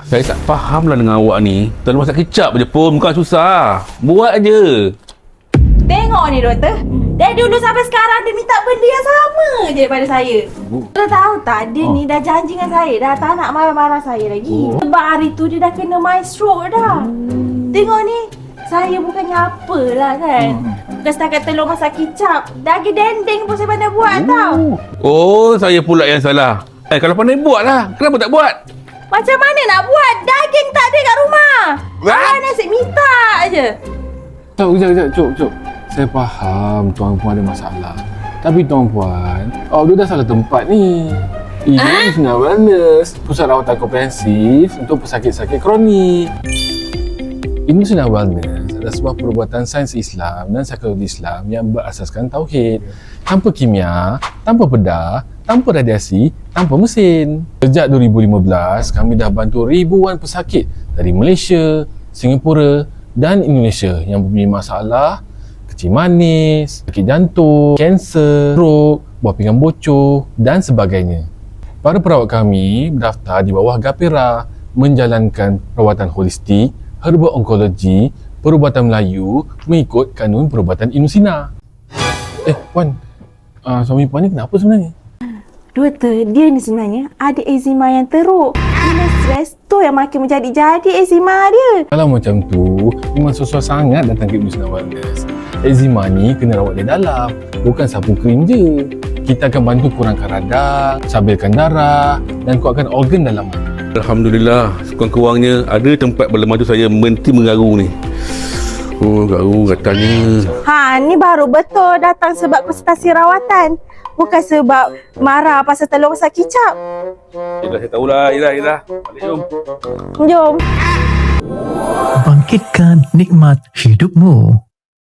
Saya tak faham lah dengan awak ni. Terlalu masak kicap je pun, bukan susah. Buat aje. Tengok ni doktor. Dari dulu sampai sekarang dia minta benda yang sama je daripada saya. Dah tahu tak, dia ni dah janji dengan saya dah tak nak marah-marah saya lagi. Sebab hari tu dia dah kena mind stroke dah. Tengok ni, saya bukannya apalah kan. Bukan setakat telur masak kicap, daging dendeng pun saya pandai buat tau. Oh, saya pula yang salah. Kalau pandai buat lah, kenapa tak buat? Macam mana nak buat? Daging tak ada kat rumah. Orang asyik minta je. Sekejap, Cuk. Saya faham Tuan Puan ada masalah. Tapi Tuan Puan, awak dah salah tempat ni. Ini Nusina Wellness, pusat rawatan komprehensif untuk pesakit-sakit kronik. Ini Nusina Wellness adalah sebuah perubatan sains Islam dan psikologi Islam yang berasaskan tauhid. Tanpa kimia, tanpa bedah, tanpa radiasi, tanpa mesin. Sejak 2015, kami dah bantu ribuan pesakit dari Malaysia, Singapura dan Indonesia yang mempunyai masalah kecil manis, sakit jantung, kanser, stroke, buah pinggang bocor dan sebagainya. Para perawat kami berdaftar di bawah Gapira, menjalankan perawatan holistik, herbal onkologi, perubatan Melayu mengikut kanun perubatan Inusina. Puan, suami Puan ni kenapa sebenarnya? Doktor, dia ni sebenarnya ada eczema yang teruk. Bila stres tu yang makin menjadi-jadi eczema dia. Kalau macam tu, memang sesuai sangat datang ke Nusina Wellness. Eczema ni kena rawat dari dalam, bukan sapu krim je. Kita akan bantu kurangkan radang, stabilkan darah dan kuatkan organ dalaman. Alhamdulillah, sekurang-kurangnya ada tempat berlemah tu saya menti menggaru ni. Oh, garu katanya. Ni baru betul datang sebab konsultasi rawatan. Bukan sebab marah pasal telur masak kicap. Yelah, saya tahulah. Yelah. Balik jom. Jom. Bangkitkan nikmat hidupmu.